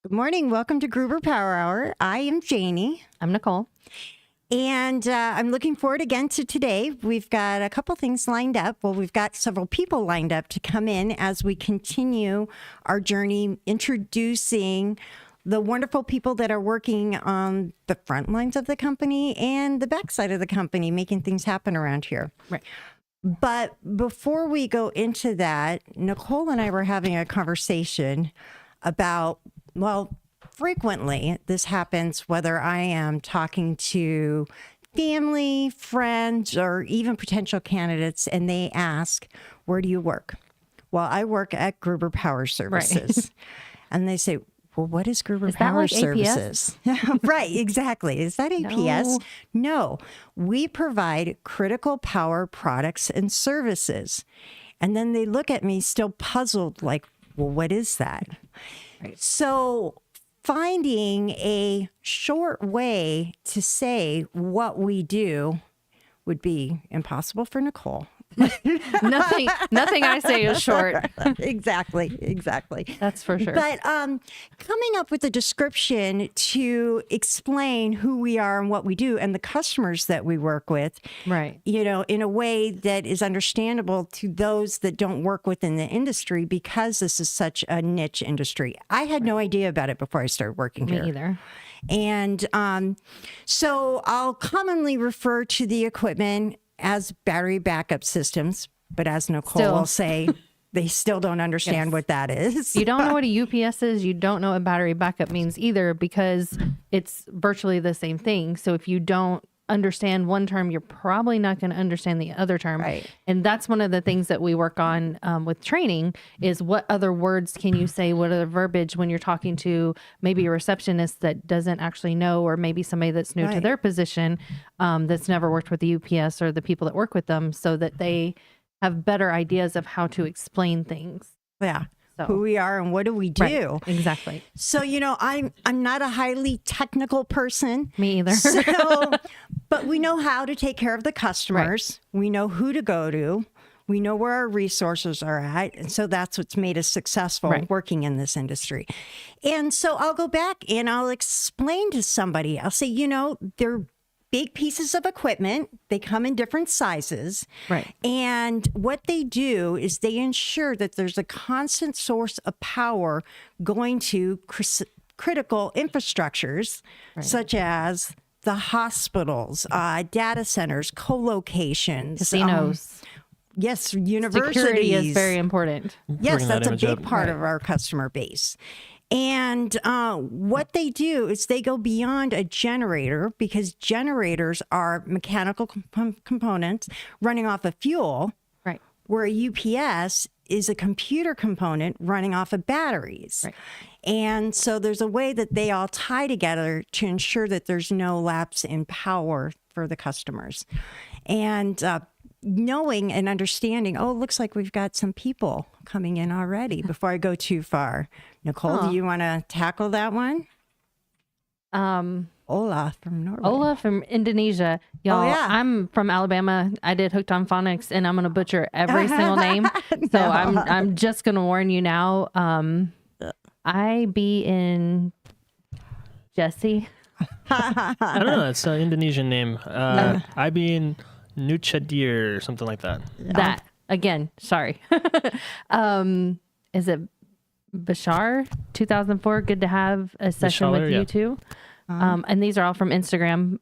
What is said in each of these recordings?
Good morning. Welcome to Gruber Power Hour. I am Janie. I'm Nicole. And I'm looking forward again to today. We've got a couple things lined up. Well, we've got several people lined up to come in as we continue our journey introducing the wonderful people that are working on the front lines of the company and the backside of the company, making things happen around here. Right. But before we go into that, Nicole and I were having a conversation about, well, frequently this happens whether I am talking to family, friends, or even potential candidates, and they ask, where do you work? Well, I work at Gruber Power Services. Right. And they say, well, what is Gruber Is that Power like Services? Right, exactly. Is that APS? No. We provide critical power products and services. And then they look at me still puzzled, like, well, what is that? Right. So finding a short way to say what we do would be impossible for Nicole. Nothing I say is short. Exactly. That's for sure. But coming up with a description to explain who we are and what we do and the customers that we work with, Right. you know, in a way that is understandable to those that don't work within the industry, because this is such a niche industry. I had no idea about it before I started working here. Me either. And so I'll commonly refer to the equipment as battery backup systems, but as Nicole will say, they still don't understand what that is. You don't know what a UPS is. You don't know what battery backup means either, because it's virtually the same thing. So if you don't understand one term, you're probably not going to understand the other term. Right. And that's one of the things that we work on with training is what other words can you say, what other verbiage when you're talking to maybe a receptionist that doesn't actually know, or maybe somebody that's new to their position that's never worked with the UPS or the people that work with them, so that they have better ideas of how to explain things. Yeah. So, Who we are and what do we do. right, exactly. So, you know, I'm not a highly technical person. Me either. So, but we know how to take care of the customers. Right. We know who to go to. We know where our resources are at. And so that's what's made us successful working in this industry. And so I'll go back and I'll explain to somebody, I'll say, you know, they're big pieces of equipment. They come in different sizes. Right. And what they do is they ensure that there's a constant source of power going to critical infrastructures, such as the hospitals, data centers, co-locations, casinos. Yes, universities. Security is very important. Yes, that's a big part of our customer base. And what they do is they go beyond a generator, because generators are mechanical components running off of fuel, Right. where a UPS is a computer component running off of batteries. Right. And so there's a way that they all tie together to ensure that there's no lapse in power for the customers. And knowing and understanding, it looks like we've got some people coming in already. Before I go too far, Nicole, do you want to tackle that one? Ola from Norway. Ola from Indonesia. Y'all, I'm from Alabama. I did Hooked on Phonics, and I'm going to butcher every single name. So I'm just going to warn you now. I be in Jesse. I don't know. It's an Indonesian name. I be in Nuchadir or something like that. That again. Sorry. Is it Bashar 2004? Good to have a session Bashar, with you too. And these are all from Instagram.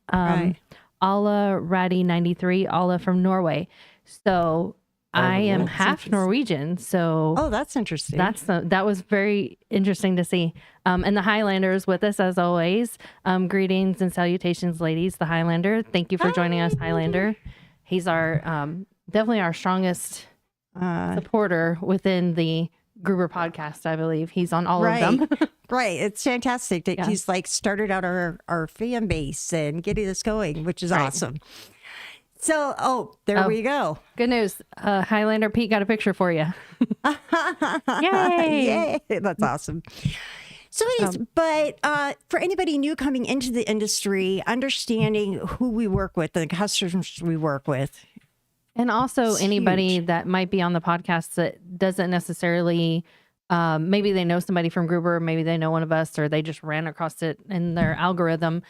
Alla Ratty 93. Alla from Norway. So I am half Norwegian. So that's interesting. That was very interesting to see. And the Highlander's with us as always. Greetings and salutations, ladies. The Highlander. Thank you for joining us, Highlander. He's our definitely our strongest supporter within the Gruber podcast, I believe. He's on all of them. Right. It's fantastic that he's like started out our fan base and getting us going, which is awesome. So, there we go. Good news. Highlander Pete got a picture for you. Yay! Yay! That's awesome. So anyways, but for anybody new coming into the industry, understanding who we work with, the customers we work with. And also anybody that might be on the podcast that doesn't necessarily Maybe they know somebody from Gruber, maybe they know one of us, or they just ran across it in their algorithm.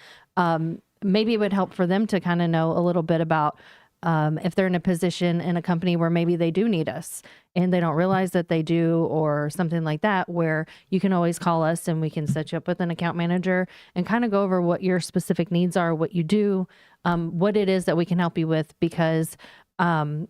Maybe it would help for them to kind of know a little bit about if they're in a position in a company where maybe they do need us and they don't realize that they do, or something like that, where you can always call us and we can set you up with an account manager and kind of go over what your specific needs are, what you do, what it is that we can help you with, because I'm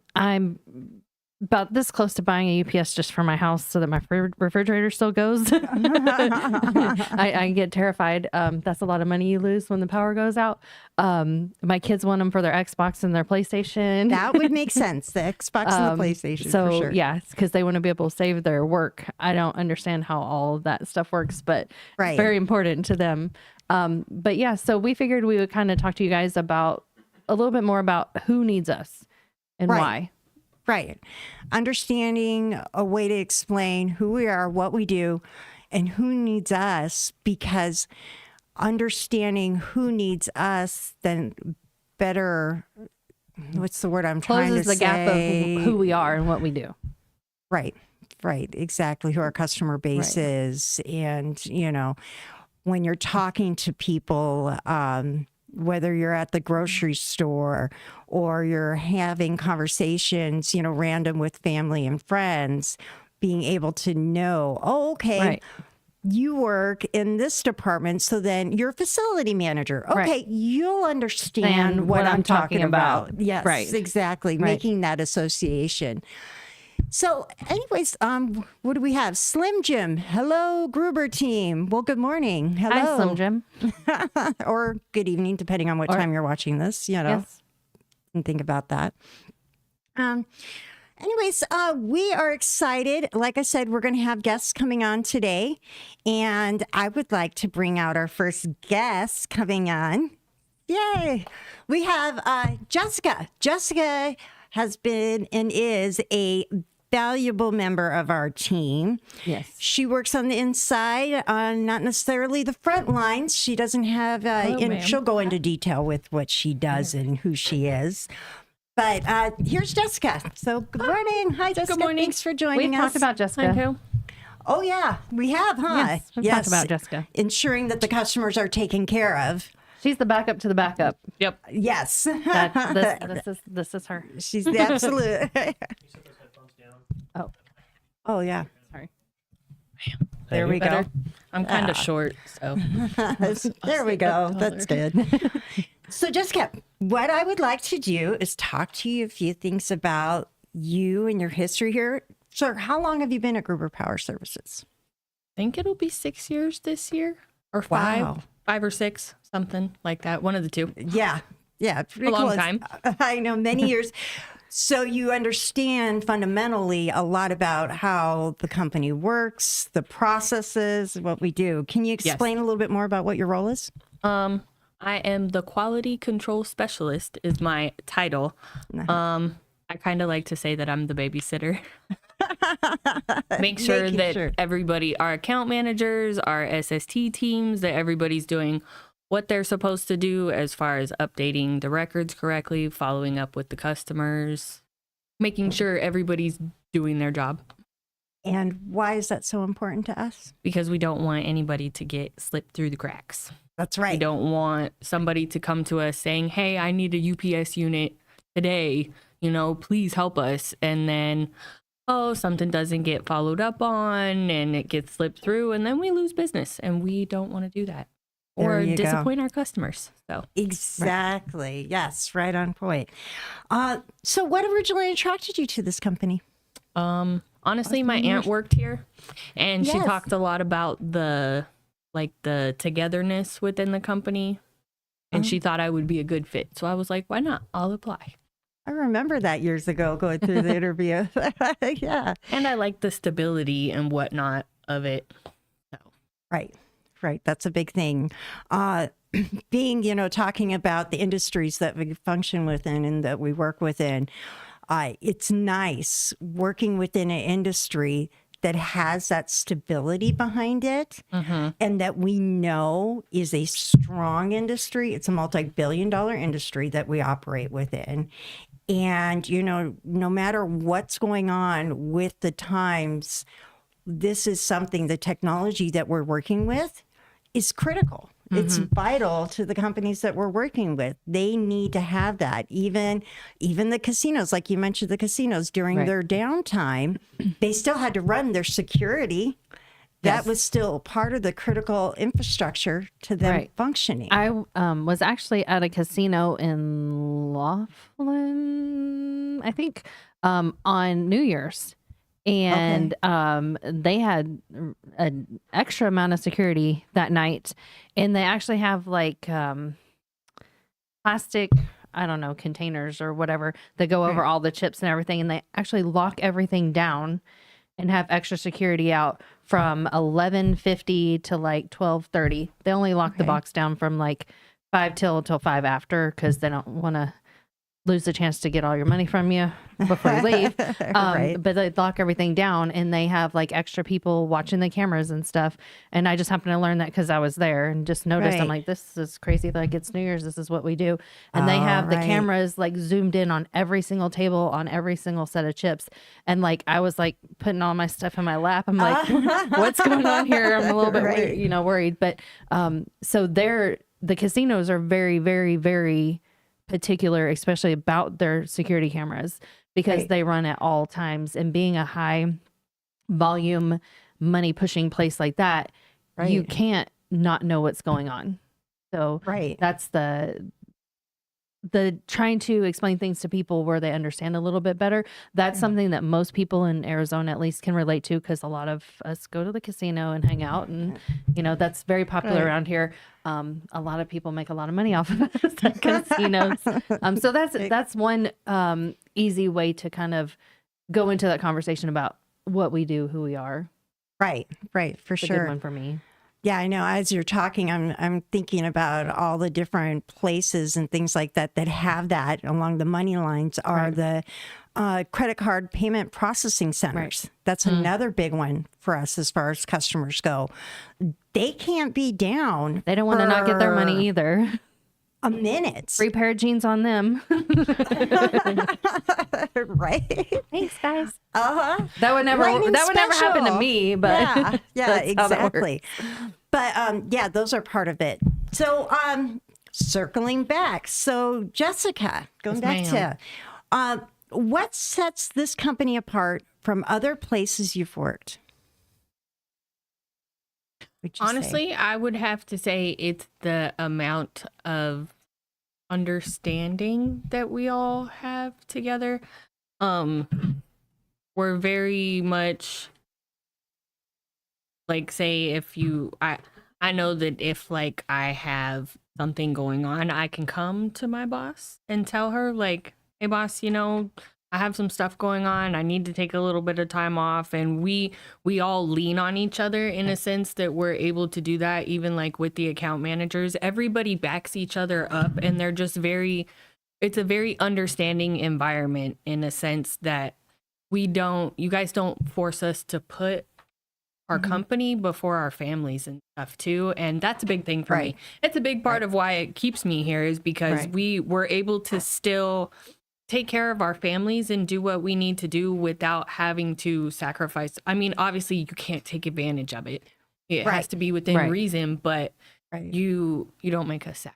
about this close to buying a UPS just for my house so that my refrigerator still goes. I get terrified. That's a lot of money you lose when the power goes out. My kids want them for their Xbox and their PlayStation. That would make sense. The Xbox and the PlayStation. So for sure. yeah, it's because they want to be able to save their work. I don't understand how all of that stuff works, but Right. it's very important to them. But yeah, so we figured we would kind of talk to you guys about a little bit more about who needs us and Right. why. Right. Understanding a way to explain who we are, what we do, and who needs us, because understanding who needs us then better, what's the word I'm trying to Closes the say? gap of who we are and what we do. Right. Right. Exactly. Who our customer base Right. is. And, when you're talking to people, whether you're at the grocery store or you're having conversations, random with family and friends, being able to know, oh, okay, Right. you work in this department, so then you're a facility manager. Okay, Right. you'll understand And what I'm talking about. Yes, Right. exactly. Right. Making that association. So anyways, what do we have? Slim Jim. Hello, Gruber team. Well, good morning. Hello. Hi, Slim Jim. Or good evening, depending on what time you're watching this, Yes. and think about that. Anyways, we are excited. Like I said, we're going to have guests coming on today, and I would like to bring out our first guest coming on. Yay! We have Jessica. Jessica has been and is a valuable member of our team. Yes. She works on the inside, not necessarily the front lines. She doesn't have, and ma'am. she'll go into detail with what she does and who she is. But here's Jessica. So good morning. Hi, Jessica. morning. Thanks for joining We've us. talked about Jessica. Oh, yeah, we have, huh? Yes, we've talked about Jessica. Ensuring that the customers are taken care of. She's the backup to the backup. Yep. Yes. This is her. She's the absolute. Oh, Oh, yeah. sorry. There we go. Better. I'm kind of short, so There we go. That's good. So, Jessica, what I would like to do is talk to you a few things about you and your history here. So, how long have you been at Gruber Power Services? I think it'll be 6 years this year, or five, Wow. 5 or 6, something like that. One of the two. Yeah. Yeah. Pretty A long close. time. I know, many years. So you understand fundamentally a lot about how the company works, the processes, what we do. Can you explain a little bit more about what your role is? I am the quality control specialist is my title. I kind of like to say that I'm the babysitter. Make sure Making that sure. everybody, our account managers, our SST teams, that everybody's doing what they're supposed to do as far as updating the records correctly, following up with the customers, making sure everybody's doing their job, And why is that so important to us? because we don't want anybody to get slipped through the cracks. That's We right. don't want somebody to come to us saying, hey, I need a UPS unit today, please help us. And then, something doesn't get followed up on and it gets slipped through and then we lose business, and we don't want to do that There or you go. disappoint our customers. So Exactly. Yes, right on point. So what originally attracted you to this company? honestly, my aunt worked here and she Yes. talked a lot about the togetherness within the company, and she thought I would be a good fit. So I was like, why not? I'll apply. I remember that years ago going through the interview. Yeah. And I like the stability and whatnot of it. Right. Right. That's a big thing. Being, talking about the industries that we function within and that we work within, it's nice working within an industry that has that stability behind it and that we know is a strong industry. It's a multi-billion-dollar industry that we operate within. And, no matter what's going on with the times, this is something, the technology that we're working with is critical. It's vital to the companies that we're working with. They need to have that. Even the casinos, like you mentioned, the casinos during their downtime, they still had to run their security. That was still part of the critical infrastructure to them functioning. I was actually at a casino in Laughlin, I think, on New Year's. And they had an extra amount of security that night. And they actually have like plastic, I don't know, containers or whatever that go over all the chips and everything. And they actually lock everything down and have extra security out from 11:50 to like 12:30. They only lock the box down from like 5 till 5 after, because they don't want to lose the chance to get all your money from you before you leave. But they lock everything down, and they have like extra people watching the cameras and stuff. And I just happened to learn that because I was there and just noticed. I'm like, this is crazy. Like, it's New Year's. This is what we do. And they have the cameras like zoomed in on every single table, on every single set of chips. And like, I was like putting all my stuff in my lap. I'm like, what's going on here? I'm a little bit worried. But so the casinos are very, very, very particular, especially about their security cameras, because they run at all times. And being a high volume, money pushing place like that, you can't not know what's going on. So that's the trying to explain things to people where they understand a little bit better. That's something that most people in Arizona at least can relate to, because a lot of us go to the casino and hang out, and that's very popular around here. A lot of people make a lot of money off of us at casinos. So that's one easy way to kind of go into that conversation about what we do, who we are. Right, for It's a sure. good one for me. Yeah, I know. As you're talking, I'm thinking about all the different places and things like that that have that along the money lines are the credit card payment processing centers. That's another big one for us as far as customers go. They can't be down. They don't want to not get their money either. A minute. Free pair of jeans on them. Right? Thanks, guys. Uh-huh. That would never happen to me, but yeah, exactly. But those are part of it. So circling back. So Jessica, going back to what sets this company apart from other places you've worked? Honestly, I would have to say it's the amount of understanding that we all have together. We're very much like, say, I know that if like I have something going on, I can come to my boss and tell her like, hey boss, I have some stuff going on. I need to take a little bit of time off. And we all lean on each other in a sense that we're able to do that. Even like with the account managers, everybody backs each other up, and they're just it's a very understanding environment in a sense that you guys don't force us to put our company before our families and stuff too. And that's a big thing for me. It's a big part of why it keeps me here, is because we were able to still take care of our families and do what we need to do without having to sacrifice. I mean, obviously you can't take advantage of it. It has to be within reason, but you don't make us sad.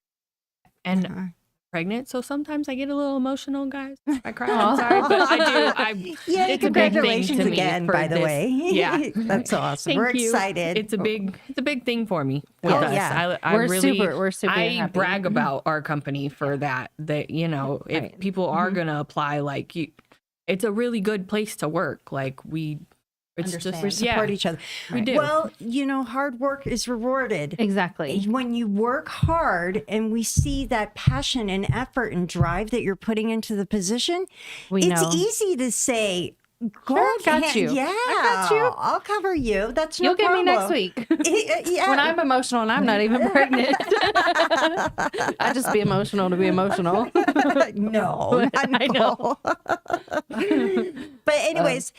And pregnant, so sometimes I get a little emotional, guys. I cry. I'm sorry, but I do. It's Congratulations a big thing to again, me by the way. Yeah, that's awesome. Thank We're you. It's It's a big thing for me with us. Yeah. We're super I happy. brag about our company for that. That if people are gonna apply, like it's a really good place to work. Like we support each other. We do. Well, hard work is rewarded. Exactly. When you work hard and we see that passion and effort and drive that you're putting into the position, it's easy to say, Sure, got you. Yeah, I got you. I'll cover you. That's no You'll get me problem. next week. Yeah. When I'm emotional and I'm not even pregnant. I just be emotional to be emotional. No, I know. But anyways,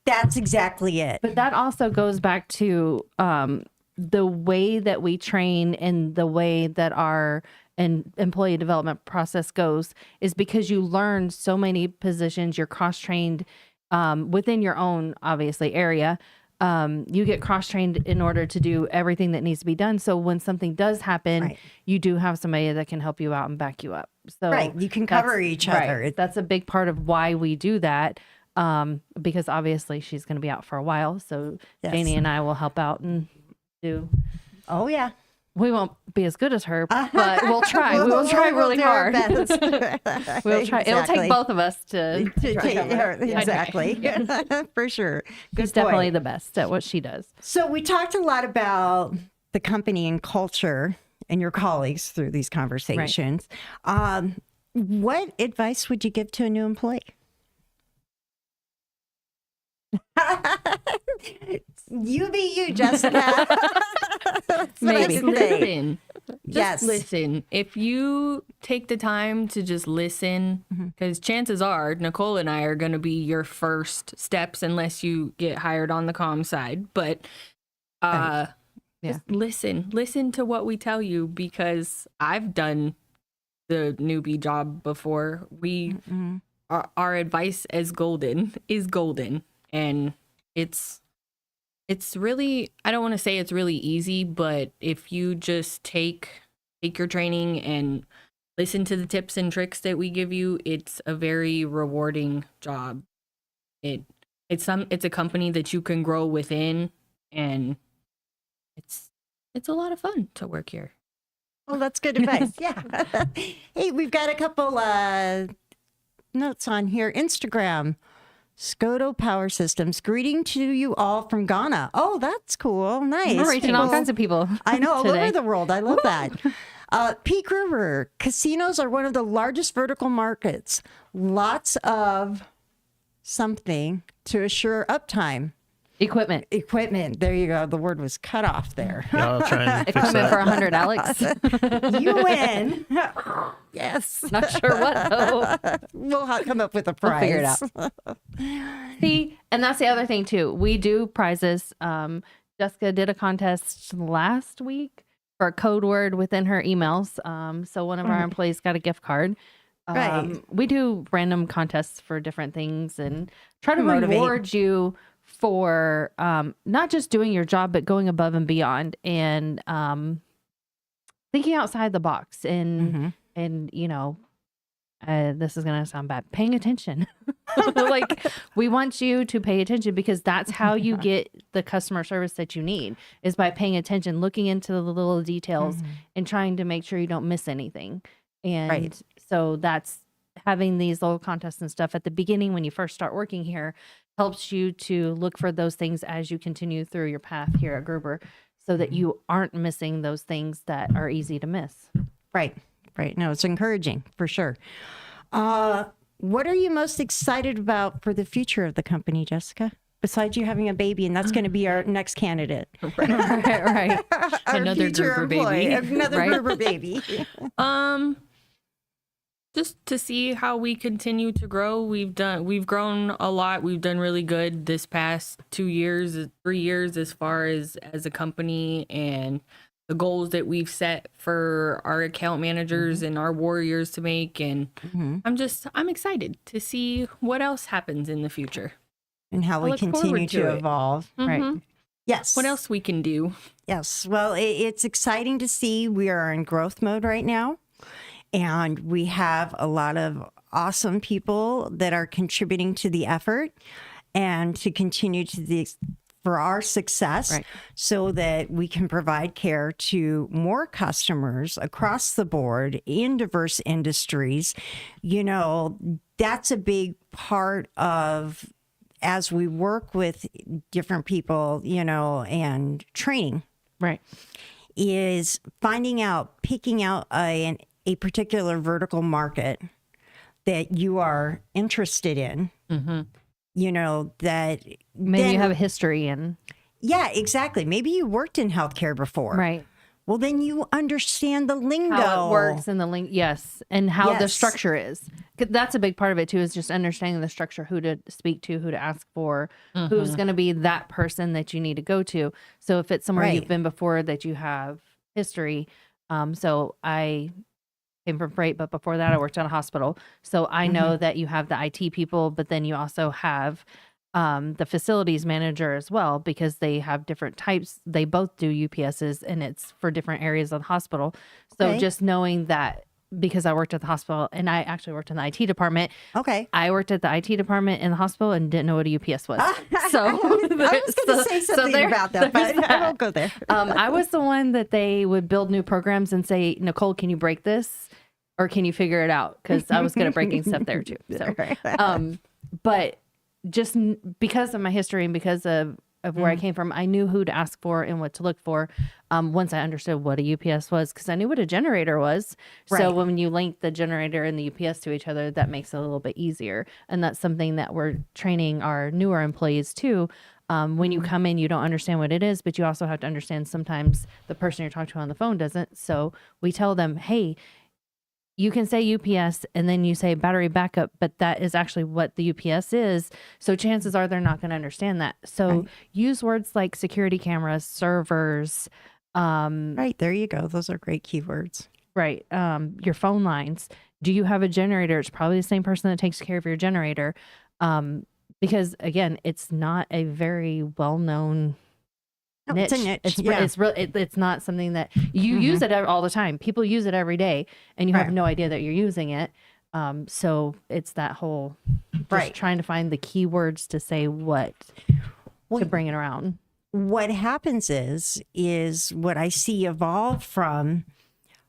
that's exactly it. But that also goes back to the way that we train and the way that our employee development process goes, is because you learn so many positions. You're cross-trained within your own, obviously, area. you get cross-trained in order to do everything that needs to be done. So when something does happen, Right. you do have somebody that can help you out and back you up. So Right. You can cover that's- each other. right. That's a big part of why we do that. Because obviously she's going to be out for a while. So Yes. Janie and I will help out and do. Oh, yeah. We won't be as good as her, but we'll try. We will try We'll really do our hard. best. We'll try. It'll take Exactly. both of us to try. Exactly. For sure. Good She's definitely point. the best at what she does. So we talked a lot about the company and culture and your colleagues through these conversations. What advice would you give to a new employee? You be you, Jessica. That's what I Maybe. can say. Listen. Just Yes. listen. If you take the time to just listen, because chances are Nicole and I are going to be your first steps unless you get hired on the comm side. But Yeah. just listen to what we tell you, because I've done the newbie job before. Our advice is golden, and it's really, I don't want to say it's really easy, but if you just take your training and listen to the tips and tricks that we give you, it's a very rewarding job. It's a company that you can grow within, and it's a lot of fun to work here. Well, that's good advice. Yeah. Hey, we've got a couple notes on here. Instagram. Scoto Power Systems. Greeting to you all from Ghana. Oh, that's cool. Nice. We're reaching all People- kinds of people. I know, all today. over the world. I love that. Pete Gruber. Casinos are one of the largest vertical markets. Lots of something to assure uptime. Equipment. There you go. The word was cut off there. Yeah, I'll try and fix Equipment for that. 100, Alex. You win. Yes. Not sure what though. We'll come up with a We'll prize. figure it out. See, and that's the other thing too. We do prizes. Jessica did a contest last week for a code word within her emails. So one of our employees got a gift card. Right. We do random contests for different things and try to Motivate. reward you for not just doing your job, but going above and beyond and thinking outside the box and you know, this is going to sound bad, paying attention. Like we want you to pay attention because that's how you get the customer service that you need is by paying attention, looking into the little details and trying to make sure you don't miss anything. And Right. so that's having these little contests and stuff at the beginning when you first start working here helps you to look for those things as you continue through your path here at Gruber so that you aren't missing those things that are easy to miss. Right. No, it's encouraging for sure. What are you most excited about for the future of the company, Jessica? Besides you having a baby, and that's going to be our next candidate. Right. Our Another future Gruber employee, baby. Another Right. Gruber baby. Just to see how we continue to grow. We've grown a lot. We've done really good this past 2 years, 3 years as far as a company, and the goals that we've set for our account managers and our warriors to make. And I'm excited to see what else happens in the future. And how we look forward continue to to it. evolve. Right. Yes. What else we can do. Yes. Well, it's exciting to see we are in growth mode right now. And we have a lot of awesome people that are contributing to the effort and to continue to for our success Right. so that we can provide care to more customers across the board in diverse industries. You know, that's a big part of as we work with different people, you know, and training Right. is finding out, picking out a particular vertical market that you are interested in, you know, that Maybe then- you have a history and yeah, exactly. Maybe you worked in healthcare before. right. Well, then you understand the lingo. How it works and the link, yes, and how the Yes. structure is. 'Cause that's a big part of it too, is just understanding the structure, who to speak to, who to ask for, who's going to be that person that you need to go to. So if it's somewhere Right. you've been before that you have history, so I came from freight, but before that I worked at a hospital. So I know that you have the IT people, but then you also have the facilities manager as well, because they have different types. They both do UPSs, and it's for different areas of the hospital. So Okay. just knowing that, because I worked at the hospital and I actually worked in the IT department. Okay. I worked at the IT department in the hospital and didn't know what a UPS was. So I was going to say something about that, but I won't go there. I was the one that they would build new programs and say, Nicole, can you break this? Or can you figure it out? Because I was good at breaking stuff there too. So, but just because of my history and because of where I came from, I knew who to ask for and what to look for once I understood what a UPS was, because I knew what a generator was. Right. So when you link the generator and the UPS to each other, that makes it a little bit easier. And that's something that we're training our newer employees too. When you come in, you don't understand what it is, but you also have to understand sometimes the person you're talking to on the phone doesn't. So we tell them, hey, you can say UPS and then you say battery backup, but that is actually what the UPS is. So chances are they're not going to understand that. So use words like security cameras, servers. Right. There you go. Those are great keywords. Right. Your phone lines. Do you have a generator? It's probably the same person that takes care of your generator. Because again, it's not a very well-known niche. It's a niche. It's not something that you use it all the time. People use it every day, and you have no idea that you're using it. So it's that whole just trying to find the keywords to say what to bring it around. What happens is what I see evolve from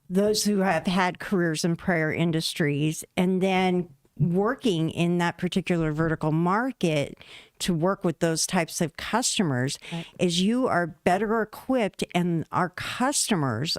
those who have had careers in prior industries and then working in that particular vertical market to work with those types of customers is you are better equipped and our customers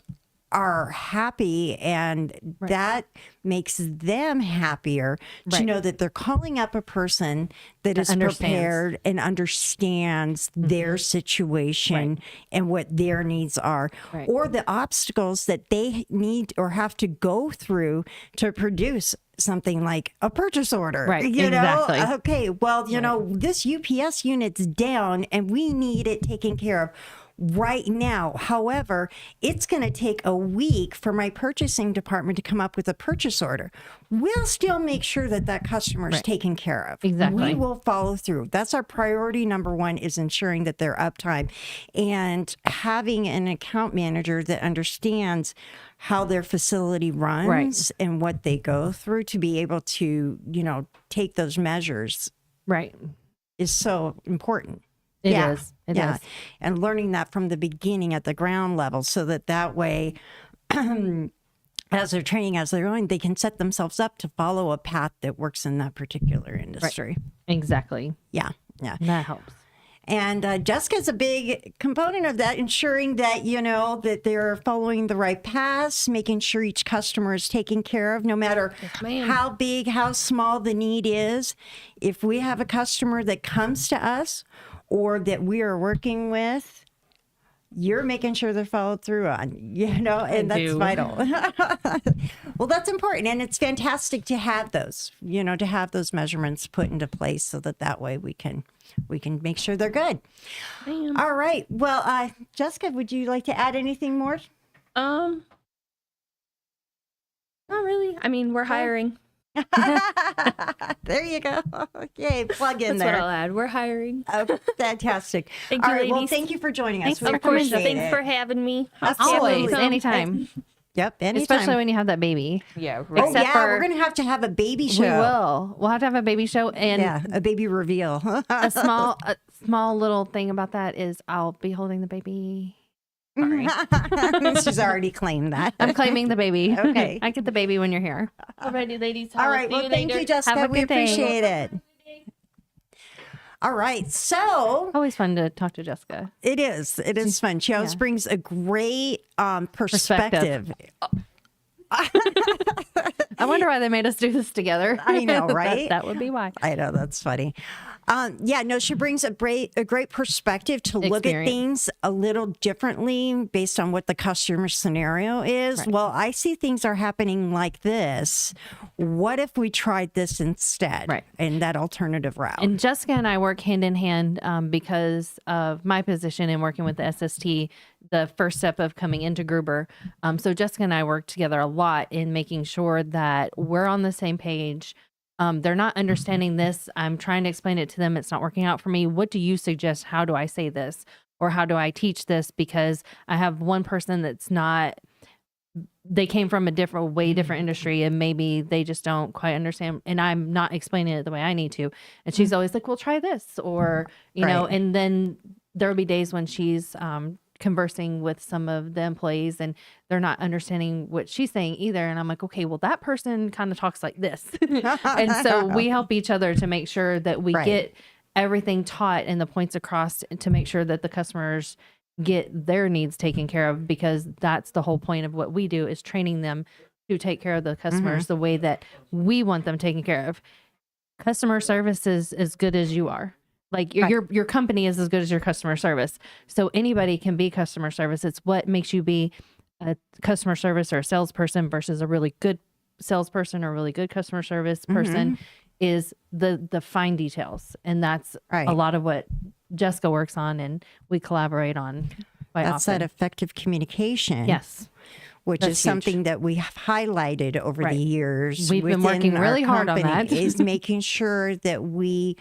are happy, and that makes them happier to know that they're calling up a person that is prepared and understands their situation and what their needs are, or the obstacles that they need or have to go through to produce something like a purchase order. Right. You Exactly. know, okay, well, you know, this UPS unit's down and we need it taken care of right now. However, it's going to take a week for my purchasing department to come up with a purchase order. We'll still make sure that that customer is taken care of. Exactly. We will follow through. That's our priority. Number one is ensuring that they're uptime, and having an account manager that understands how their facility runs and what they go through to be able to, you know, take those measures is so important. It is. It is. And learning that from the beginning at the ground level so that way, as they're training, as they're going, they can set themselves up to follow a path that works in that particular industry. Exactly. Yeah. That helps. And Jessica's a big component of that, ensuring that, you know, that they're following the right paths, making sure each customer is taken care of, no matter how big, how small the need is. If we have a customer that comes to us or that we are working with, you're making sure they're followed through on, you know, and that's vital. Well, that's important. And it's fantastic to have those, you know, to have those measurements put into place so that way we can make sure they're good. All right. Well, Jessica, would you like to add anything more? Not really. I mean, we're hiring. There you go. Okay, plug in That's there. what I'll add. We're hiring. Oh, fantastic. Thank All you, right, well, ladies. thank you for joining us. Thanks We for appreciate coming. Thanks it. for having me. Always, Come. anytime. Yep, anytime. Especially when you have that baby. Yeah. Oh, Except yeah, for- we're going to have a baby show. We will. We'll have to have a baby show, and A baby reveal. a small little thing about that is I'll be holding the baby. Sorry. She's already claimed that. I'm claiming the baby. Okay. I get the baby when you're here. Alrighty, ladies. All right. Well, thank you, Jessica. Have a We good day. appreciate it. All right. So Always fun to talk to Jessica. it is. It is fun. She always brings a great perspective. I wonder why they made us do this together. I know, right? that would be why. I know, that's funny. She brings a great perspective to look at Experience. things a little differently based on what the customer scenario is. Right. Well, I see things are happening like this. What if we tried this instead? Right. And that alternative route. And Jessica and I work hand in hand because of my position in working with the SST, the first step of coming into Gruber. So Jessica and I work together a lot in making sure that we're on the same page. They're not understanding this. I'm trying to explain it to them. It's not working out for me. What do you suggest? How do I say this? Or how do I teach this? Because I have one person that's not, they came from a way different industry, and maybe they just don't quite understand. And I'm not explaining it the way I need to. And she's always like, well, try this. Or, you know, and then there'll be days when she's conversing with some of the employees and they're not understanding what she's saying either. And I'm like, okay, well, that person kind of talks like this. And so we help each other to make sure that we get everything taught and the points across to make sure that the customers get their needs taken care of, because that's the whole point of what we do, is training them to take care of the customers the way that we want them taken care of. Customer service is as good as you are. Like your company is as good as your customer service. So anybody can be customer service. It's what makes you be a customer service or a salesperson versus a really good salesperson or a really good customer service person is the fine details. And that's a lot of what Jessica works on and we collaborate on quite often. That effective communication. Yes. Which is something that we have highlighted over the years. We've been working really hard on that. Is making sure that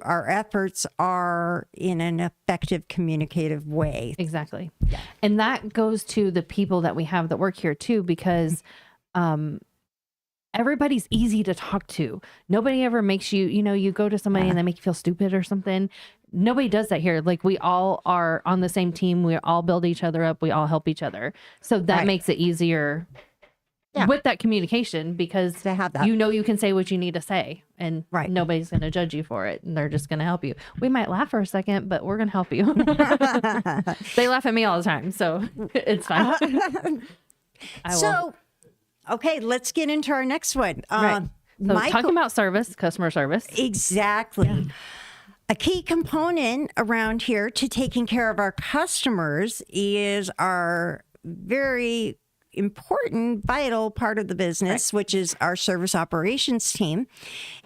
our efforts are in an effective communicative way. Exactly. Yeah. And that goes to the people that we have that work here too, because everybody's easy to talk to. Nobody ever makes you, you go to somebody and they make you feel stupid or something. Nobody does that here. Like, we all are on the same team. We all build each other up. We all help each other. So that makes it easier with that communication, because to have that. You can say what you need to say, and nobody's going to judge you for it. And they're just going to help you. We might laugh for a second, but we're going to help you. They laugh at me all the time, so it's fine. Okay, let's get into our next one. So talking about service, customer service. Exactly. Yeah. A key component around here to taking care of our customers is our very important, vital part of the business, which is our service operations team.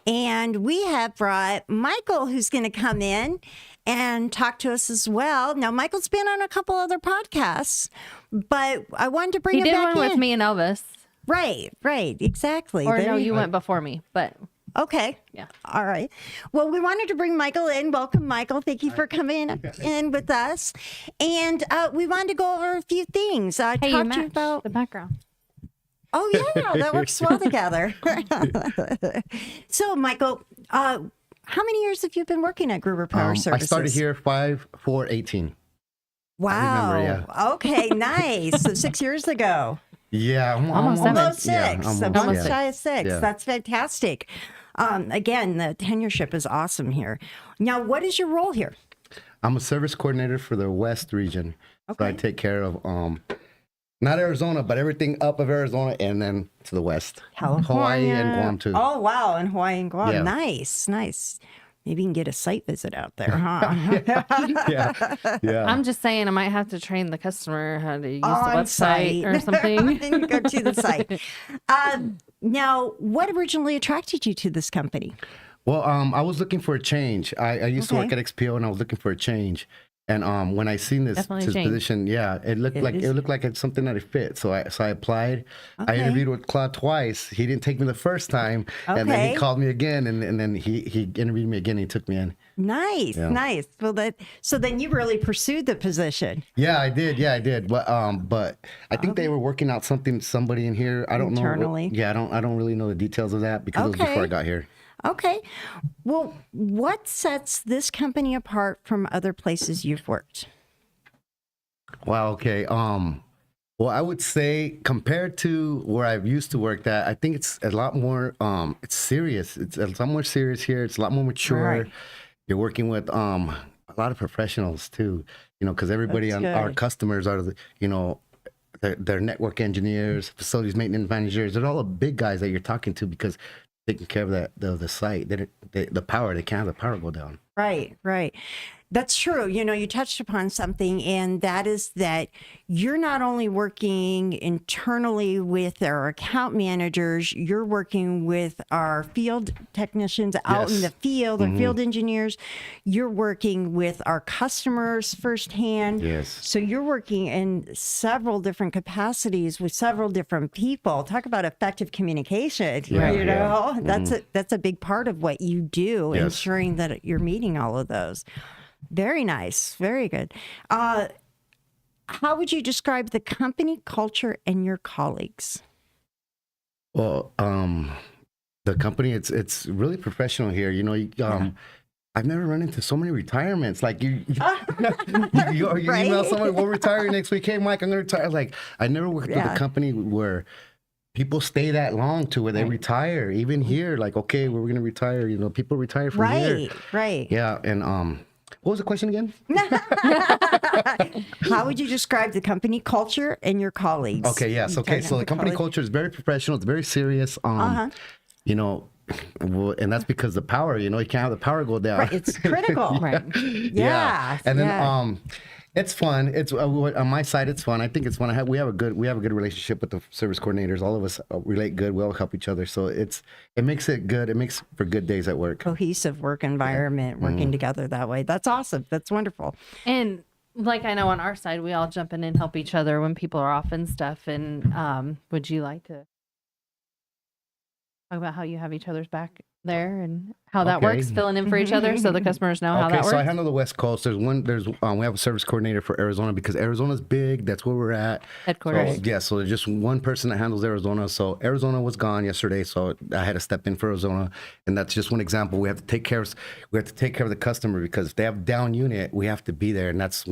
And we have brought Michael, who's going to come in and talk to us as well. Now, Michael's been on a couple other podcasts, but I wanted to bring him back in. He did one with me and Elvis. Right, exactly. Or no, you went before me, but... Okay. Yeah. All right. Well, we wanted to bring Michael in. Welcome, Michael. Thank you for coming in with us. And we wanted to go over a few things. Hey, talk you to you about the background. Oh, yeah. That works well together. So, Michael, how many years have you been working at Gruber Power Services? I started here 5/4/18. Wow. Remember, yeah. Okay, nice. So 6 years ago. Yeah, almost 7. Almost 6. Yeah, almost shy of 6. Yeah. That's fantastic. Again, the tenureship is awesome here. Now, what is your role here? I'm a service coordinator for the West region. Okay. So I take care of not Arizona, but everything up of Arizona and then to the west. California. Hawaii and Guam too. Oh, wow. And Hawaii and Guam. Yeah. Nice. Maybe you can get a site visit out there, huh? Yeah. I'm just saying, I might have to train the customer how to use the On website site. or something. Then you go to the site. Now, what originally attracted you to this company? Well, I was looking for a change. I used to work at XPO and I was looking for a change. And when I seen this position, it looked like it's something that it fit. So I applied. I interviewed with Claude twice. He didn't take me the first time, and then he called me again, and then he interviewed me again. And he took me in. Nice. Well, so then you really pursued the position. Yeah, I did. But I think they were working out somebody in here. I don't know. Internally. I don't really know the details of that because it was before I got here. Okay. Well, what sets this company apart from other places you've worked? Wow. Okay. Well, I would say compared to where I've used to work at, I think it's a lot more, it's serious. It's a lot more serious here. It's a lot more mature. Right. You're working with a lot of professionals too, because everybody on our customers are, they're network engineers, facilities maintenance managers. They're all the big guys that you're talking to because taking care of the site. The power, they can't have the power go down. Right, right. That's true. You know, you touched upon something, and that is that you're not only working internally with our account managers, you're working with our field technicians out in the field, our field engineers. You're working with our customers firsthand. Yes. So you're working in several different capacities with several different people. Talk about effective communication. Yeah, you know, yeah. that's a big part of what you do, Yes. ensuring that you're meeting all of those. Very nice. Very good. How would you describe the company culture and your colleagues? Well, the company, it's really professional here. You know, I've never run into so many retirements. Like you Right? email someone, we'll retire next week. Hey, Mike, I'm going to retire. Like I never worked with a company where people stay that long to where they retire. Even here, like, okay, we're going to retire. You know, people retire from here. Right. Yeah. And, what was the question again? How would you describe the company culture and your colleagues? Okay, yes. Okay, so the company culture is very professional. It's very serious. You know, well, and that's because the power, you know, you can't have the power go down. Right, it's critical. Right. Yeah. And then it's fun. It's on my side. It's fun. I think it's fun. We have a good relationship with the service coordinators. All of us relate good. We all help each other. So it makes it good. It makes for good days at work. Cohesive work environment, working together that way. That's awesome. That's wonderful. And like I know on our side, we all jump in and help each other when people are off and stuff. And would you like to talk about how you have each other's back there and how that works, filling in for each other so the customers know how that works? So I handle the West Coast. We have a service coordinator for Arizona because Arizona's big. That's where we're at. Headquarters. So there's just one person that handles Arizona. So Arizona was gone yesterday, so I had to step in for Arizona, and that's just one example. We have to take care of the customer because if they have down unit, we have to be there, and that's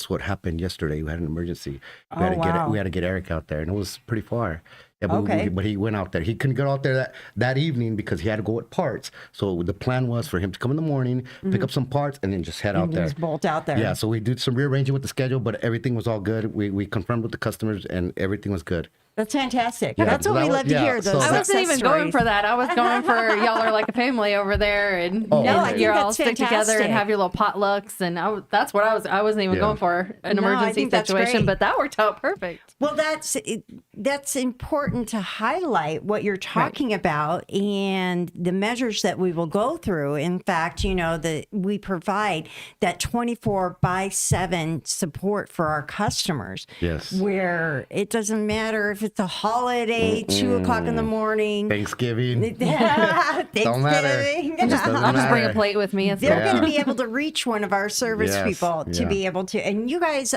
what happened yesterday. We had an emergency. We had to get Eric out there, and it was pretty far. Yeah, but he went out there. He couldn't get out there that evening because he had to go with parts. So the plan was for him to come in the morning, pick up some parts, and then just head out there. Just bolt out there. Yeah, so we did some rearranging with the schedule, but everything was all good. We confirmed with the customers, and everything was good. That's fantastic. Yeah, That's what we love to hear. Those I wasn't success even stories. going for that. I was going for y'all are like a family over there, and I think you're all that's stick together fantastic. and have your little potlucks. And that's what I wasn't even going for an No, I emergency think that's situation, great. but that worked out perfect. Well, that's important to highlight what you're talking about and the measures that we will go through. In fact, you know, that we provide that 24/7 support for our customers. Yes. Where it doesn't matter if it's a holiday, 2:00 in the morning. Thanksgiving. Thanksgiving. Don't matter. It just doesn't I'll just bring a matter. plate with me. It's They're cool. going to be able to reach one of our service Yes, people to yeah. be able to. And you guys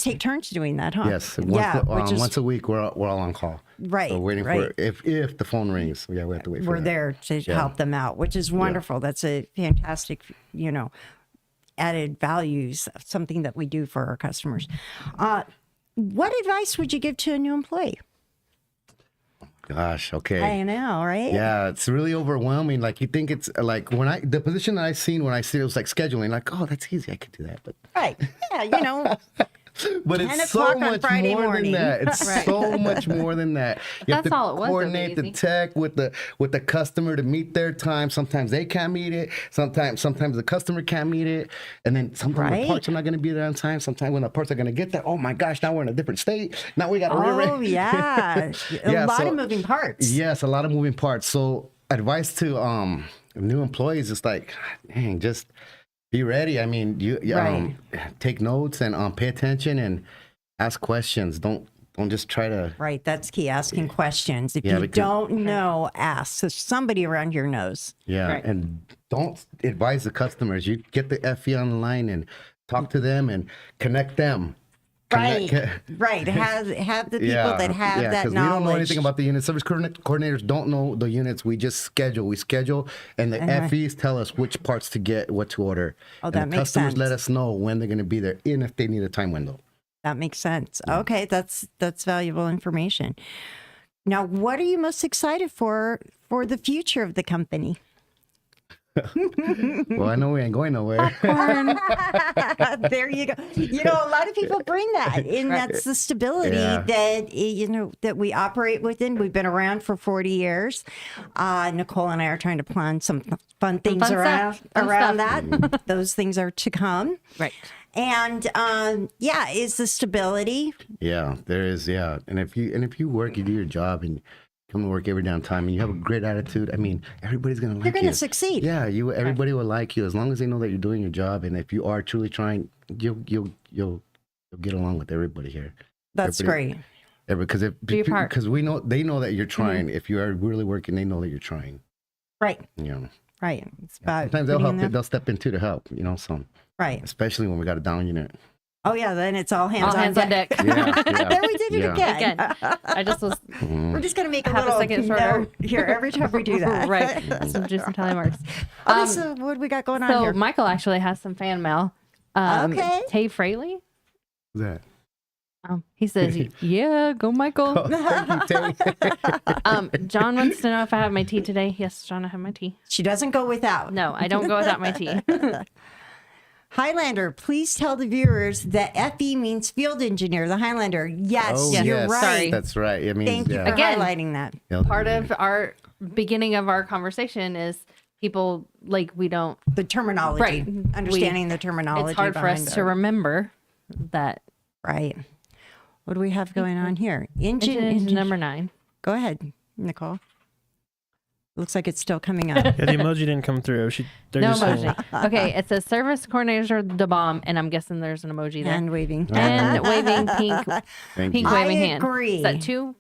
take turns doing that, huh? Yes. Once a week, we're all on call. Right, So waiting right. for if the phone rings. Yeah, we have to wait for We're that. there to help them out, which is wonderful. That's a fantastic, you know, added values, something that we do for our customers. What advice would you give to a new employee? Gosh, okay. I know, right? Yeah, it's really overwhelming. Like you think it's like the position that I seen when I see it was like scheduling. Like, oh, that's easy. I could do that. But Right. Yeah, you know. But 10 it's so o'clock on much Friday more morning. than that. It's so much more than that. You have That's to all it was, though, coordinate the Daisy. tech with the customer to meet their time. Sometimes they can't meet it. Sometimes the customer can't meet it. And then sometimes Right. the parts are not going to be there on time. Sometimes when the parts are going to get there, oh my gosh, now we're in a different state. Now we got to Oh, yeah. A lot of moving parts. Yes, a lot of moving parts. So advice to new employees is like, dang, just be ready. I mean, you Right. take notes and pay attention and ask questions. Don't just try to. Right. That's key. Asking questions. If Yeah, you because- don't know, ask. So somebody around here knows. Yeah, Right. and don't advise the customers. You get the FE on the line and talk to them and connect them. Right. Right. Have the people that have that 'cause knowledge. we don't know anything about the units. Service coordinators don't know the units. We just schedule. We schedule, and the FEs tell us which parts to get, what to order. Oh, and that the makes customers sense. let us know when they're going to be there, and if they need a time window. That makes sense. Okay, that's valuable information. Now, what are you most excited for the future of the company? Well, I know we ain't going nowhere. There you go. A lot of people bring that, and that's the stability that we operate within. We've been around for 40 years. Nicole and I are trying to plan some fun things around that. Those things are to come. Right. And is the stability. Yeah, there is. Yeah, and if you work, you do your job, and come to work every damn time, and you have a great attitude. I mean, everybody's gonna like you. You're gonna succeed. Yeah, everybody will like you as long as they know that you're doing your job, and if you are truly trying, you'll get along with everybody here. That's great. Because they know that you're trying. If you are really working, they know that you're trying. Right. Yeah. Right. It's about sometimes they'll help. They'll step in too to help. So. Right. Especially when we got a down unit. Oh yeah, then it's all hands on deck. Yeah. There we did it again. I just was. We're just gonna make a Have little a second shorter. note here every time we do that. Right. Do some tally marks. Okay, so what do we got going on So here? Michael actually has some fan mail. Okay. Tay Fraley. Who's that? He says, "Yeah, go Michael." Thank you, Tay. John wants to know if I have my tea today. Yes, John, I have my tea. She doesn't go without. No, I don't go without my tea. Highlander, please tell the viewers that FE means field engineer. The Highlander. Yes, you're right. Sorry. That's right. It means, Thank you for Again, highlighting that. Part of our beginning of our conversation is people we don't The terminology. Right. Understanding the terminology. It's hard for us to remember that. Right. What do we have going on here? Engine number 9. Go ahead, Nicole. Looks like it's still coming up. Yeah, the emoji didn't come through. They're No just emoji. Okay, it says service coordinator the bomb, and I'm guessing there's an emoji there. Hand waving. And waving pink Thank pink you. waving I hand. agree. Is that 2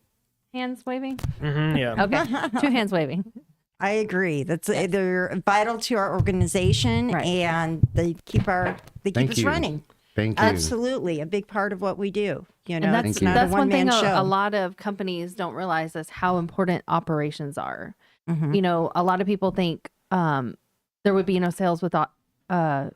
hands waving? yeah. Okay, 2 hands waving. I agree. They're vital to our organization, Right. and they keep us you. running. Thank you. Absolutely, a big part of what we do. And it's not a that's one thing one-man show. a lot of companies don't realize is how important operations are. Mhm. A lot of people think there would be no sales without there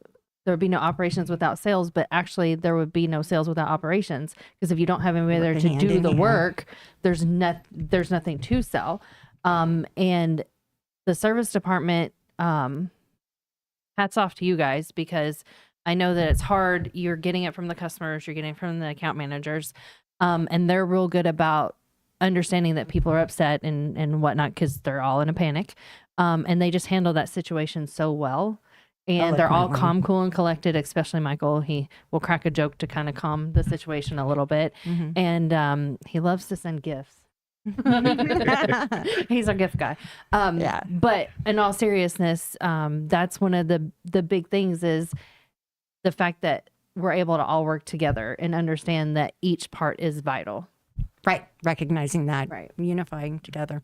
would be no operations without sales, but actually there would be no sales without operations, because if you don't have anybody there Working to hand do in the hand. work, there's nothing to sell. And the service department, hats off to you guys, because I know that it's hard. You're getting it from the customers, you're getting it from the account managers, and they're real good about understanding that people are upset and whatnot, because they're all in a panic, and they just handle that situation so well. And they're all calm, cool, and collected, especially Michael. He will crack a joke to kind of calm the situation a little bit. And he loves to send gifts. He's our gift guy. But in all seriousness, that's one of the big things is the fact that we're able to all work together and understand that each part is vital. Right. Recognizing that. Right. Unifying together.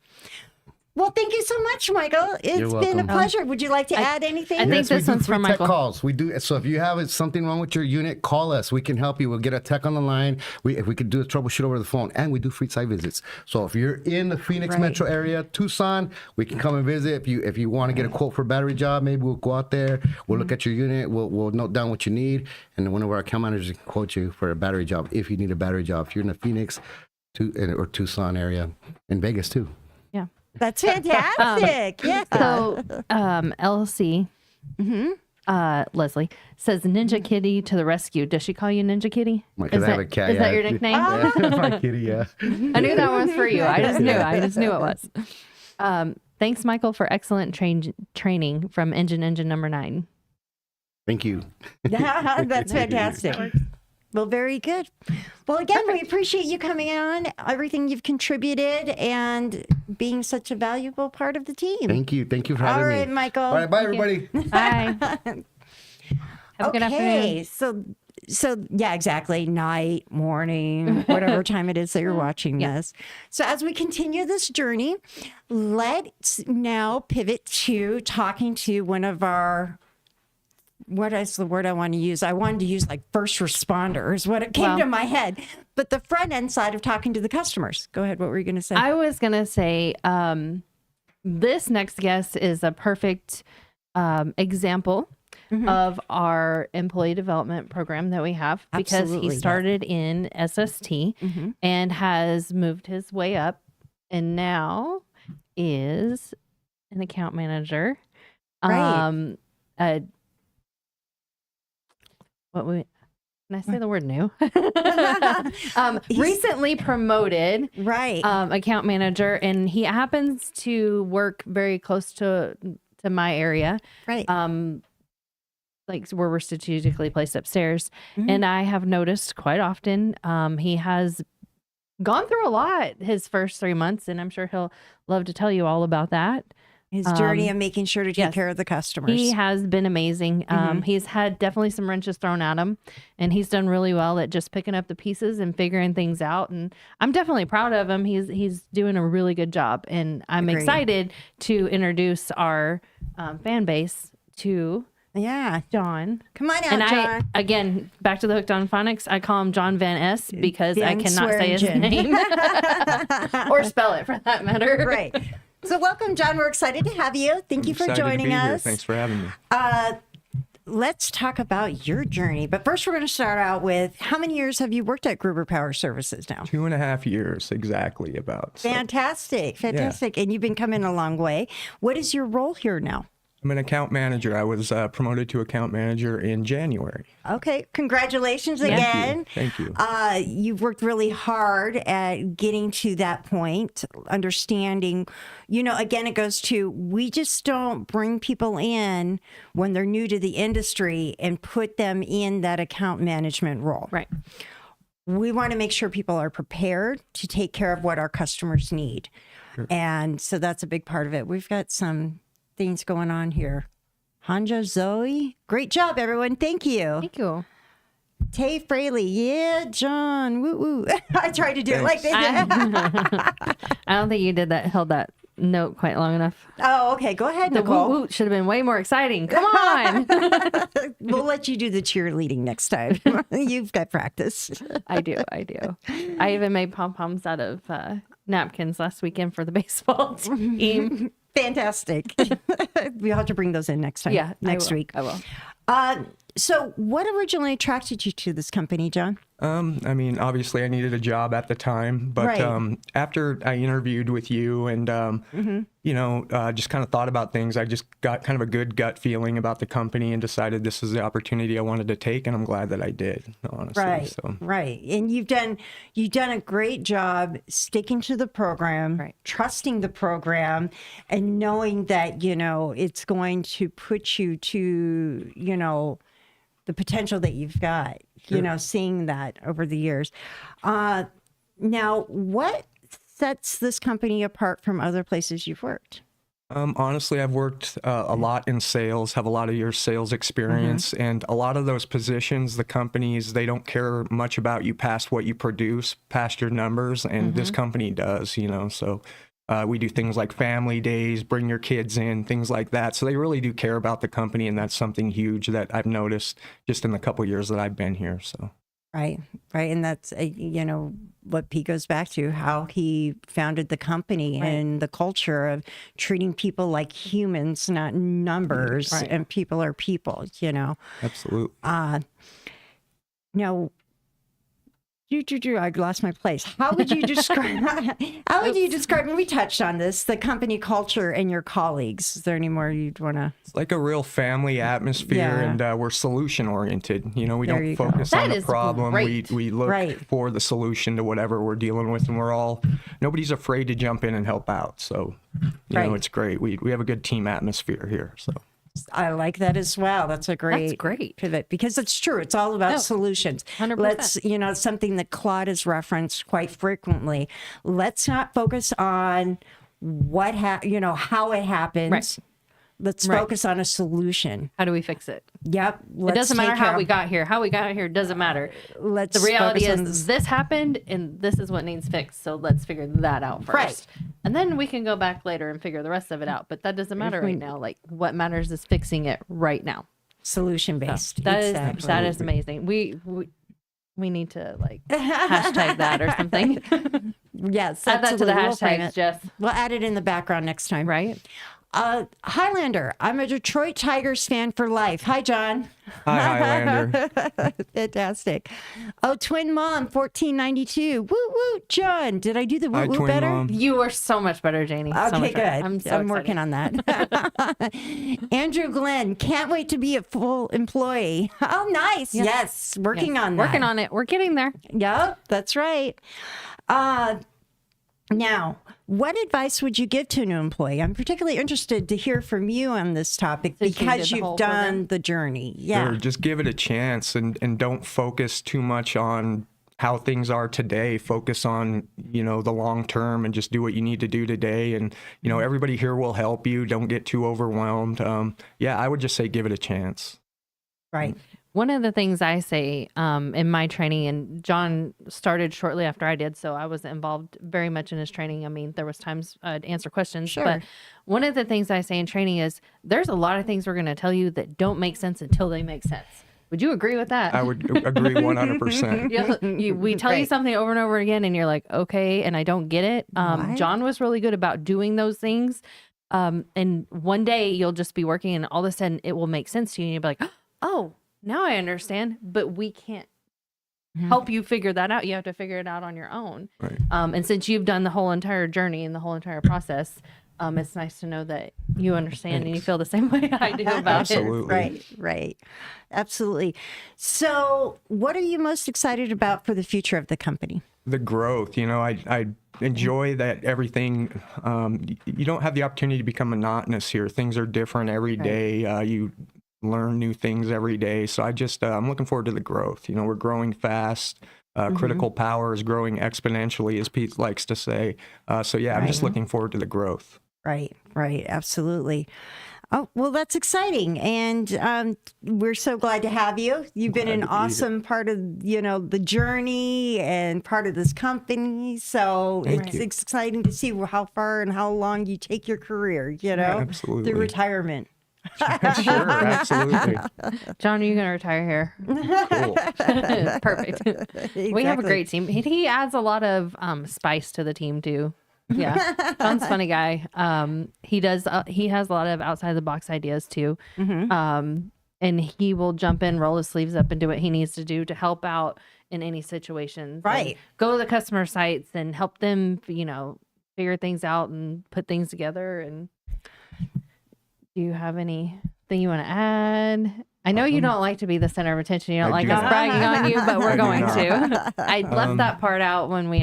Well, thank you so much, Michael. It's You're been a welcome. pleasure. Would you like to add anything? I think Yes, this we do one's free from tech Michael. calls. We do. So if you have something wrong with your unit, call us. We can help you. We'll get a tech on the line. If we could do a troubleshoot over the phone, and we do free site visits. So if you're in the Phoenix metro area, Tucson, we can come and visit. If you want to get a quote for a battery job, maybe we'll go out there. We'll look at your unit. We'll note down what you need, and then one of our account managers can quote you for a battery job if you need a battery job. If you're in the Phoenix or Tucson area, in Vegas too. That's fantastic. Yeah. So, LC, Leslie says, "Ninja Kitty to the rescue." Does she call you Ninja Kitty? Because I have a cat. Is that your nickname? My kitty, yeah. I knew that was for you. I just knew it was. Thanks, Michael, for excellent training from engine number 9. Thank you. That's fantastic. Well, very good. Well, again, we appreciate you coming on, everything you've contributed, and being such a valuable part of the team. Thank you. Thank you for having All me. right, Michael. All right, bye, everybody. Bye. Have a good afternoon. So yeah, exactly. Night, morning, whatever time it is that you're watching this. So as we continue this journey, let's now pivot to talking to one of our, what is the word I want to use? I wanted to use like first responders, what it came to my head, but the front end side of talking to the customers. Go ahead. What were you going to say? I was going to say, this next guest is a perfect example of our employee development program that we have, because Absolutely, he started in SST and has moved his way up and now is an account manager Can I say the word new? Recently promoted, Right. Account manager, and he happens to work very close to my area. Right. Like where we're strategically placed upstairs. And I have noticed quite often he has gone through a lot his first 3 months, and I'm sure he'll love to tell you all about that. His journey of making sure to take care of the customers. He has been amazing. He's had definitely some wrenches thrown at him, and he's done really well at just picking up the pieces and figuring things out. And I'm definitely proud of him. He's doing a really good job, and I'm excited to introduce our fan base to John. Come on out, And John. again, back to the Hooked on Phonics, I call him John Van S because I Van cannot say his Swearingen. name or spell it for that matter. Right. So welcome, John. We're excited to have you. Thank you for joining us. Thanks for having me. Let's talk about your journey. But first, we're going to start out with how many years have you worked at Gruber Power Services now? 2.5 years exactly about. So Fantastic. And you've been coming a long way. What is your role here now? I'm an account manager. I was promoted to account manager in January. Okay. Congratulations again. Thank you. You've worked really hard at getting to that point, understanding, again, it goes to, we just don't bring people in when they're new to the industry and put them in that account management role. Right. We want to make sure people are prepared to take care of what our customers need. Sure. And so that's a big part of it. We've got some things going on here. Hanja Zoe, great job, everyone. Thank you. Thank you. Tay Fraley, yeah, John, woo woo. I tried to do it like they did. I don't think you held that note quite long enough. Oh, okay. Go ahead, The Nicole. woo woo should have been way more exciting. Come on. We'll let you do the cheerleading next time. You've got practice. I do. I even made pom-poms out of napkins last weekend for the baseball team. Fantastic. We'll have to bring those in next time. Yeah, next week. I will. So what originally attracted you to this company, John? I mean, obviously I needed a job at the time, but Right. After I interviewed with you and, just kind of thought about things, I just got kind of a good gut feeling about the company and decided this is the opportunity I wanted to take. And I'm glad that I did, honestly. Right. So. Right. And you've done a great job sticking to the program, Right. trusting the program, and knowing that, it's going to put you to, the potential that you've got, seeing that over the years. Now, what sets this company apart from other places you've worked? Honestly, I've worked a lot in sales, have a lot of years sales experience, and a lot of those positions, the companies, they don't care much about you past what you produce, past your numbers, and this company does, so we do things like family days, bring your kids in, things like that. So they really do care about the company, and that's something huge that I've noticed just in the couple of years that I've been here. So. Right. And that's, what Pete goes back to, how he founded the company and the culture of treating people like humans, not numbers, and people are people, Absolutely. Now, I lost my place. How would you describe, and we touched on this, the company culture and your colleagues? Is there any more you'd want to? It's like a real family atmosphere, and we're solution oriented. We don't focus on the problem. We look for the solution to whatever we're dealing with, and nobody's afraid to jump in and help out. So, it's great. We have a good team atmosphere here. So. I like that as well. That's great pivot, because it's true. It's all about solutions. 100%. Let's, something that Claude has referenced quite frequently. Let's not focus on how it happens. Right. Let's focus on a solution. How do we fix it? Yep. It doesn't matter how we got here. How we got here doesn't matter. The reality is this happened and this is what needs fixed. So let's figure that out first. Right. And then we can go back later and figure the rest of it out. But that doesn't matter right now. Like what matters is fixing it right now. Solution based. That is amazing. We need to hashtag that or something. Yes. Add that to the hashtags, Jess. We'll add it in the background next time. Right. Highlander, I'm a Detroit Tigers fan for life. Hi, John. Hi, Highlander. Fantastic. Oh, twin mom, 1492. Woo woo, John. Did I do the Hi, woo woo twin better? mom. You were so much better, Janie. So Okay, much good. better. I'm so excited. working on that. Andrew Glenn, can't wait to be a full employee. Oh, nice. Yes, working on that. Working on it. We're getting there. Yep, that's right. Now, what advice would you give to a new employee? I'm particularly interested to hear from you on this topic Since you because did the you've whole done program. the journey. Yeah. Sure, just give it a chance and don't focus too much on how things are today. Focus on, the long term and just do what you need to do today. And, everybody here will help you. Don't get too overwhelmed. I would just say give it a chance. Right. One of the things I say in my training, and John started shortly after I did, so I was involved very much in his training. I mean, there was times I'd answer questions, Sure. but one of the things I say in training is there's a lot of things we're going to tell you that don't make sense until they make sense. Would you agree with that? I would agree 100%. We tell you Right. something over and over again, and you're like, okay, and I don't get it. What? John was really good about doing those things. And one day you'll just be working, and all of a sudden it will make sense to you, and you'll be like, oh, now I understand, but we can't help you figure that out. You have to figure it out on your own. Right. And since you've done the whole entire journey and the whole entire process, it's nice to know that you understand and you feel the same way I do about Absolutely. Right. Absolutely. So, what are you most excited about for the future of the company? The growth, I enjoy that everything, you don't have the opportunity to become monotonous here. Things are different every day. You learn new things every day. So I'm looking forward to the growth. We're growing fast. Critical power is growing exponentially, as Pete likes to say. I'm just looking forward to the growth. Right. Absolutely. Oh, well, that's exciting. And we're so glad to have you. You've been an awesome part of, the journey and part of this company. So it's exciting to see how far and how long you take your career, Absolutely. through retirement. Sure, absolutely. John, are you going to retire here? Cool. Perfect. We have a great team. He adds a lot of spice to the team too. Yeah, John's a funny guy. He has a lot of outside the box ideas too. And he will jump in, roll his sleeves up, and do what he needs to do to help out in any situations. Right. And go to the customer sites and help them, figure things out and put things together. And do you have anything you want to add? I know you don't like to be the center of attention. You don't like us bragging on you, but we're going to. I left that part out when we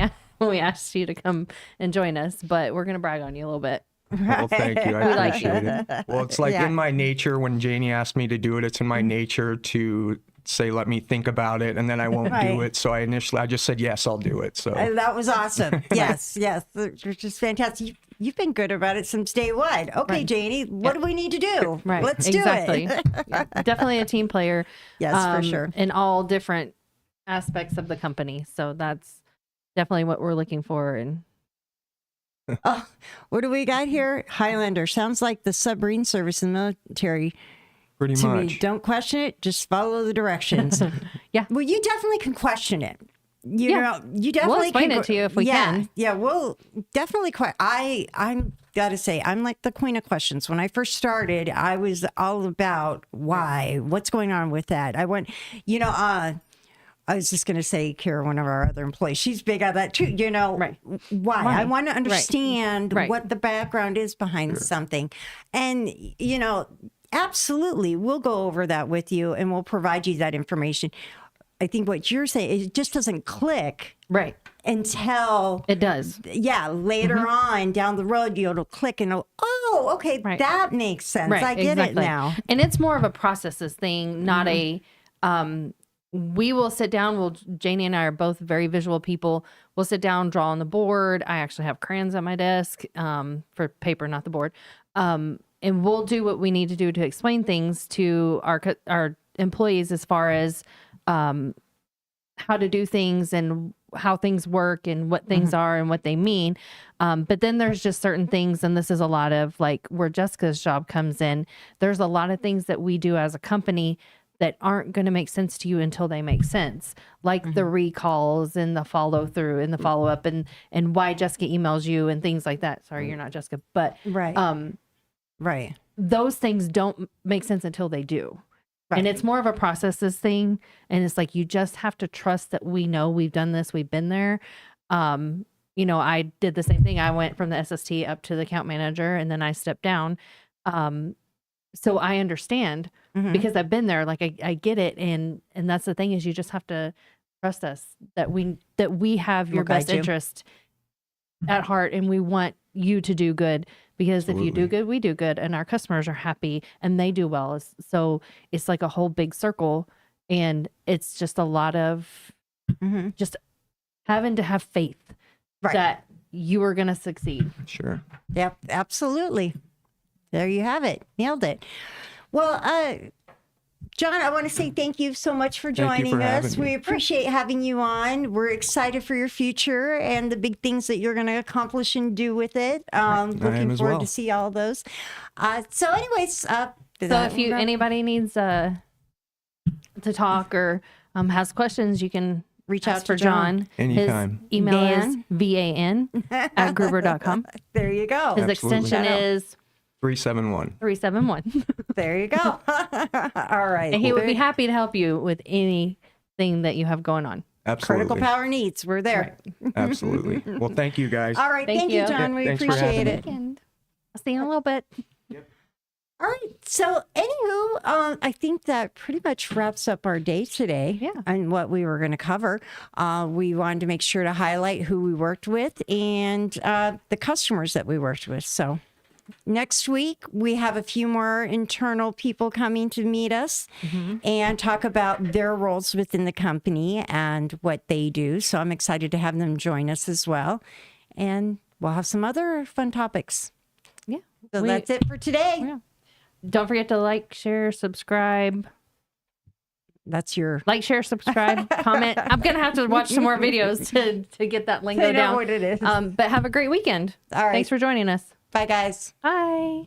asked you to come and join us, but we're going to brag on you a little bit. Well, thank you. I like appreciate it. Well, it's like in my nature, when Janie asked me to do it, it's in my nature to say, let me think about it, and then I won't do it. So I just said, yes, I'll do it. So That was awesome. Yes. Which is fantastic. You've been good about it since day one. Okay, Janie, what do we need to do? Right. Let's do it. Yeah. Definitely a team player. Yes, for sure. In all different aspects of the company. So that's definitely what we're looking for. And Oh, what do we got here? Highlander. Sounds like the submarine service in the military. pretty To much. me, don't question it. Just follow the directions. Yeah. Well, you definitely can question it. You We'll definitely explain can it to you if we can. Yeah, we'll definitely. I'm gotta say, I'm like the queen of questions. When I first started, I was all about why, what's going on with that. I went, I was just gonna say, Kara, one of our other employees, she's big on that too. Right. Why? I want to understand Right. what the background is behind something, and absolutely, we'll go over that with you, and we'll provide you that information. I think what you're saying, it just doesn't click right. until It does. later on down the road, it'll click and okay, Right. that makes sense. Right. I get exactly. it now. And it's more of a processes thing, not a we will sit down. Janie and I are both very visual people. We'll sit down, draw on the board. I actually have crayons at my desk for paper, not the board. And we'll do what we need to do to explain things to our employees as far as how to do things and how things work and what things are and what they mean. But then there's just certain things, and this is a lot of like where Jessica's job comes in. There's a lot of things that we do as a company that aren't going to make sense to you until they make sense, like the recalls and the follow through and the follow up and why Jessica emails you and things like that. Sorry, you're not Jessica, but Right. Right. Those things don't make sense until they do. Right. And it's more of a processes thing. And it's like, you just have to trust that we know we've done this, we've been there. You know, I did the same thing. I went from the SST up to the account manager, and then I stepped down. So I understand because I've been there. Like I get it. And that's the thing, is you just have to trust us that we have your best interest at heart, and we want you to do good, because if you do good, we do good, and our customers are happy and they do well. So it's like a whole big circle, and it's just a lot of just having to have faith that you are going to succeed. Sure. Yep, absolutely. There you have it. Nailed it. Well, John, I want to say thank you so much for joining us. We appreciate having you on. We're excited for your future and the big things that you're going to accomplish and do with it. Looking forward to see all those. So anyways, so if anybody needs to talk or has questions, you can reach out to John. Anytime. His email is van@gruber.com. There you go. His extension is 371. There you go. All right. And he would be happy to help you with anything that you have going on. Absolutely. Critical power needs. We're there. Right. Absolutely. Well, thank you guys. All right. Thank you, John. We appreciate it. I'll see you in a little bit. All right. So, anywho, I think that pretty much wraps up our day today and what we were going to cover. We wanted to make sure to highlight who we worked with and the customers that we worked with. So, next week, we have a few more internal people coming to meet us and talk about their roles within the company and what they do. So, I'm excited to have them join us as well. And we'll have some other fun topics. Yeah. So, that's it for today. Yeah. Don't forget to like, share, subscribe. That's your like, share, subscribe, comment. I'm gonna have to watch some more videos to get that lingo down. I know what it is. But have a great weekend. All right. Thanks for joining us. Bye, guys. Bye.